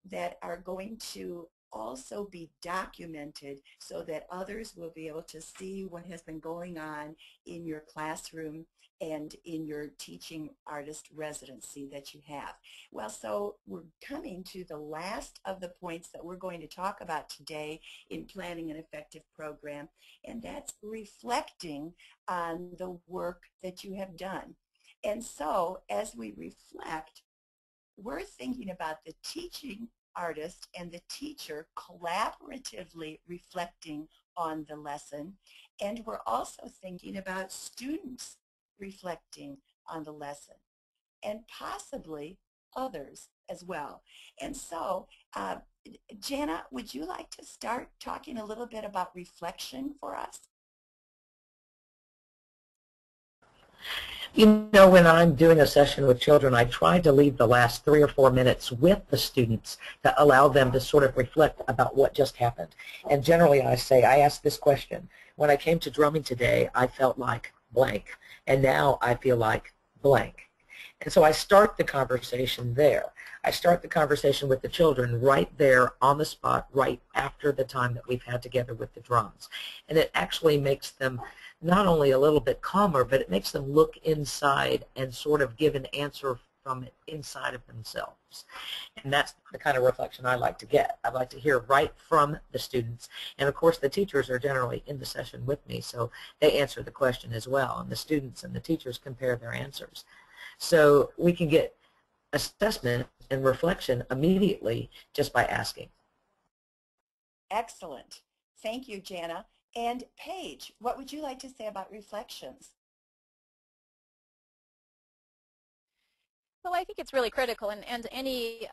that are going to also be documented so that others will be able to see what has been going on in your classroom and in your teaching artist residency that you have. Well, so we're coming to the last of the points that we're going to talk about today in planning an effective program, and that's reflecting on the work that you have done. And so as we reflect, we're thinking about the teaching artist and the teacher collaboratively reflecting on the lesson, and we're also thinking about students reflecting on the lesson, and possibly others as well. And so, Jana, would you like to start talking a little bit about reflection for us? You know, when I'm doing a session with children, I try to leave the last 3 or 4 minutes with the students to allow them to sort of reflect about what just happened. And generally I ask this question: when I came to drumming today, I felt like blank, and now I feel like blank. And so I start the conversation there. I start the conversation with the children right there on the spot, right after the time that we've had together with the drums. And it actually makes them not only a little bit calmer, but it makes them look inside and sort of give an answer from inside of themselves. And that's the kind of reflection I like to get. I like to hear right from the students. And of course the teachers are generally in the session with me, so they answer the question as well. And the students and the teachers compare their answers. So we can get assessment and reflection immediately just by asking. Excellent. Thank you, Jana. And Paige, what would you like to say about reflections? Well, I think it's really critical, and any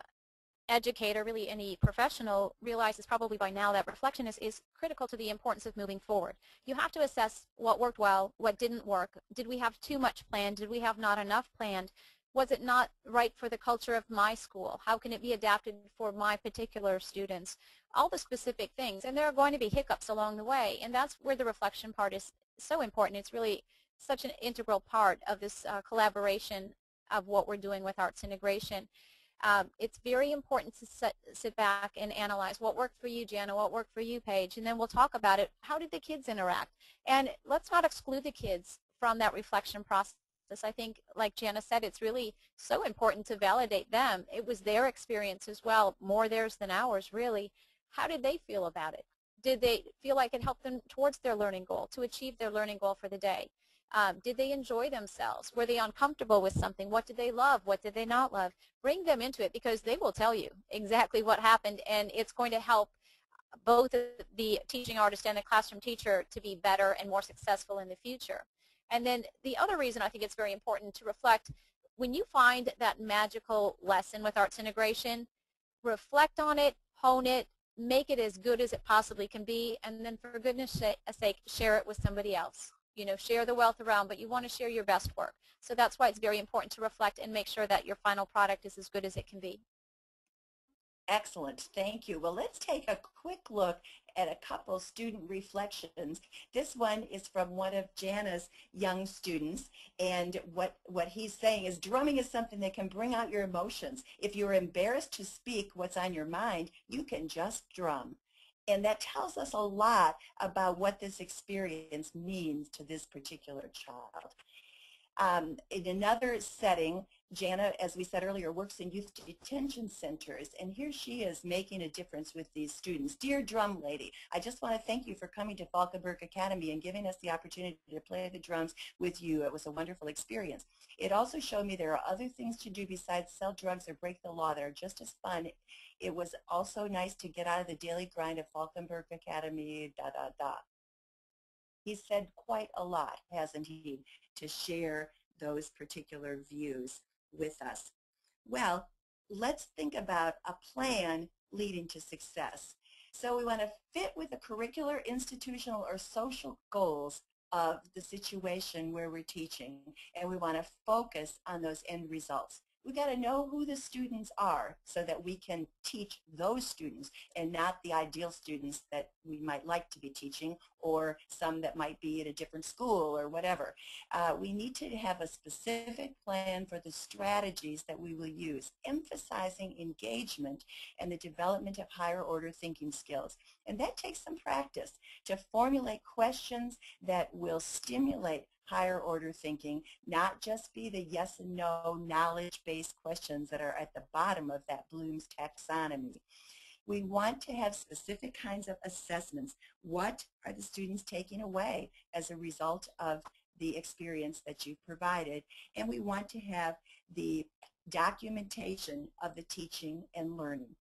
educator, really any professional, realizes probably by now that reflection is critical to the importance of moving forward. You have to assess what worked well, what didn't work. Did we have too much planned? Did we have not enough planned? Was it not right for the culture of my school? How can it be adapted for my particular students? All the specific things. And there are going to be hiccups along the way, and that's where the reflection part is so important. It's really such an integral part of this collaboration of what we're doing with arts integration. It's very important to sit back and analyze what worked for you, Jana, what worked for you, Paige, and then we'll talk about it. How did the kids interact? And let's not exclude the kids from that reflection process. I think, like Jana said, it's really so important to validate them. It was their experience as well, more theirs than ours, really. How did they feel about it? Did they feel like it helped them towards their learning goal, to achieve their learning goal for the day? Did they enjoy themselves? Were they uncomfortable with something? What did they love? What did they not love? Bring them into it, because they will tell you exactly what happened, and it's going to help both the teaching artist and the classroom teacher to be better and more successful in the future. And then the other reason I think it's very important to reflect, when you find that magical lesson with arts integration, reflect on it, hone it, make it as good as it possibly can be, and then for goodness sake, share it with somebody else. You know, share the wealth around, but you want to share your best work. So that's why it's very important to reflect and make sure that your final product is as good as it can be. Excellent. Thank you. Well, let's take a quick look at a couple student reflections. This one is from one of Jana's young students, and what he's saying is drumming is something that can bring out your emotions. If you're embarrassed to speak what's on your mind, you can just drum. And that tells us a lot about what this experience means to this particular child. In another setting, Jana, as we said earlier, works in youth detention centers, and here she is making a difference with these students. Dear Drum Lady, I just want to thank you for coming to Falkenberg Academy and giving us the opportunity to play the drums with you. It was a wonderful experience. It also showed me there are other things to do besides sell drugs or break the law that are just as fun. It was also nice to get out of the daily grind of Falkenberg Academy, He's said quite a lot, hasn't he, to share those particular views with us. Well, let's think about a plan leading to success. So we want to fit with the curricular, institutional, or social goals of the situation where we're teaching, and we want to focus on those end results. We got to know who the students are so that we can teach those students and not the ideal students that we might like to be teaching, or some that might be at a different school or whatever. We need to have a specific plan for the strategies that we will use, emphasizing engagement and the development of higher order thinking skills. And that takes some practice to formulate questions that will stimulate higher order thinking, not just be the yes and no knowledge-based questions that are at the bottom of that Bloom's taxonomy. We want to have specific kinds of assessments. What are the students taking away as a result of the experience that you've provided? And we want to have the documentation of the teaching and learning.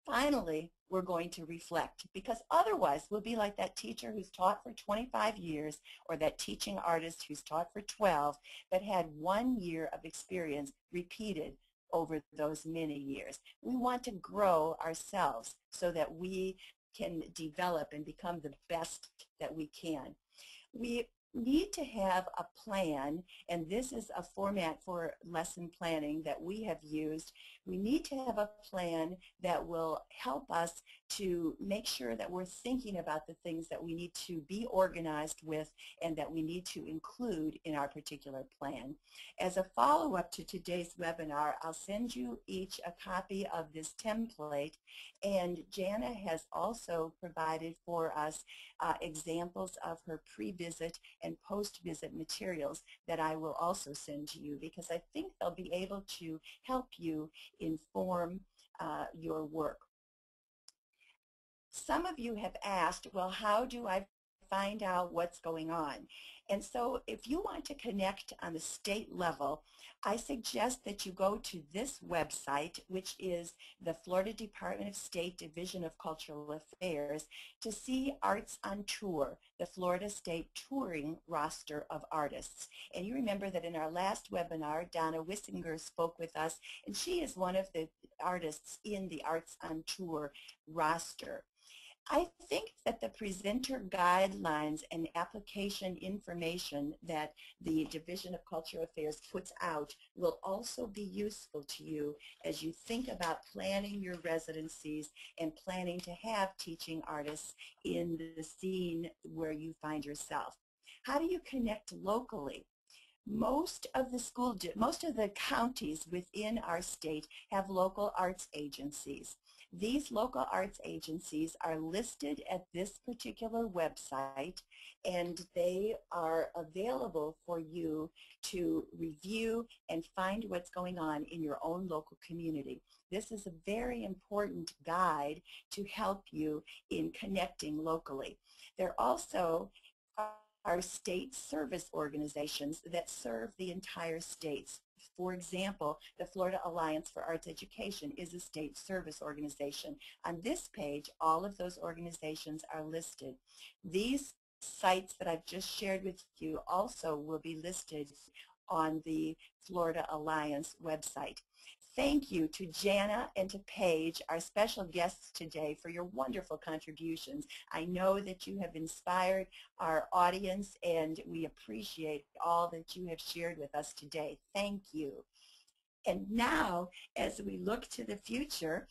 Finally, we're going to reflect, because otherwise we'll be like that teacher who's taught for 25 years or that teaching artist who's taught for 12 but had 1 year of experience repeated over those many years. We want to grow ourselves so that we can develop and become the best that we can. We need to have a plan, and this is a format for lesson planning that we have used. We need to have a plan that will help us to make sure that we're thinking about the things that we need to be organized with and that we need to include in our particular plan. As a follow-up to today's webinar, I'll send you each a copy of this template, and Jana has also provided for us examples of her pre-visit and post-visit materials that I will also send to you, because I think they'll be able to help you inform your work. Some of you have asked, well, how do I find out what's going on? And so if you want to connect on the state level, I suggest that you go to this website, which is the Florida Department of State Division of Cultural Affairs, to see Arts on Tour, the Florida State touring roster of artists. And you remember that in our last webinar, Donna Wissinger spoke with us, and she is one of the artists in the Arts on Tour roster. I think that the presenter guidelines and application information that the Division of Cultural Affairs puts out will also be useful to you as you think about planning your residencies and planning to have teaching artists in the scene where you find yourself. How do you connect locally? Most of the counties within our state have local arts agencies. These local arts agencies are listed at this particular website, and they are available for you to review and find what's going on in your own local community. This is a very important guide to help you in connecting locally. There also are state service organizations that serve the entire states. For example, the Florida Alliance for Arts Education is a state service organization. On this page, all of those organizations are listed. These sites that I've just shared with you also will be listed on the Florida Alliance website. Thank you to Jana and to Paige, our special guests today, for your wonderful contributions. I know that you have inspired our audience, and we appreciate all that you have shared with us today. Thank you. And now, as we look to the future,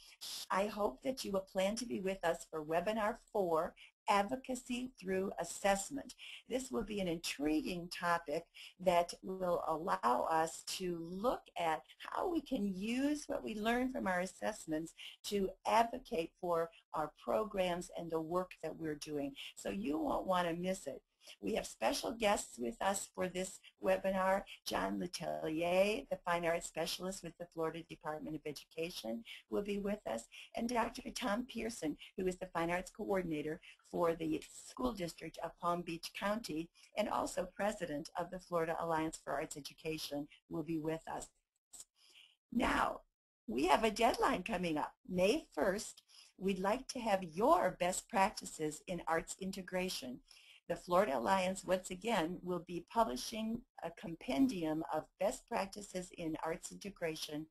I hope that you will plan to be with us for Webinar 4, Advocacy Through Assessment. This will be an intriguing topic that will allow us to look at how we can use what we learn from our assessments to advocate for our programs and the work that we're doing. So you won't want to miss it. We have special guests with us for this webinar. John Letelier, the Fine Arts Specialist with the Florida Department of Education, will be with us, and Dr. Tom Pearson, who is the Fine Arts Coordinator for the School District of Palm Beach County and also President of the Florida Alliance for Arts Education, will be with us. Now, we have a deadline coming up, May 1st. We'd like to have your best practices in arts integration. The Florida Alliance, once again, will be publishing a compendium of best practices in arts integration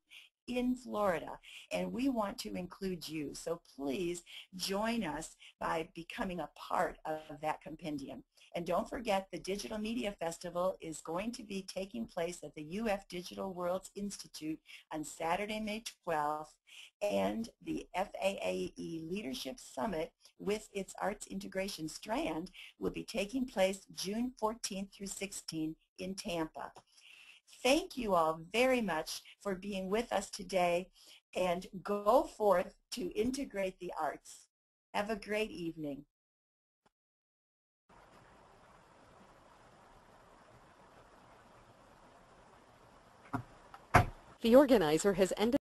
in Florida, and we want to include you. So please join us by becoming a part of that compendium. And don't forget, the Digital Media Festival is going to be taking place at the UF Digital Worlds Institute on Saturday, May 12th, and the FAAE Leadership Summit with its Arts Integration Strand will be taking place June 14th through 16th in Tampa. Thank you all very much for being with us today, and go forth to integrate the arts. Have a great evening. The organizer has ended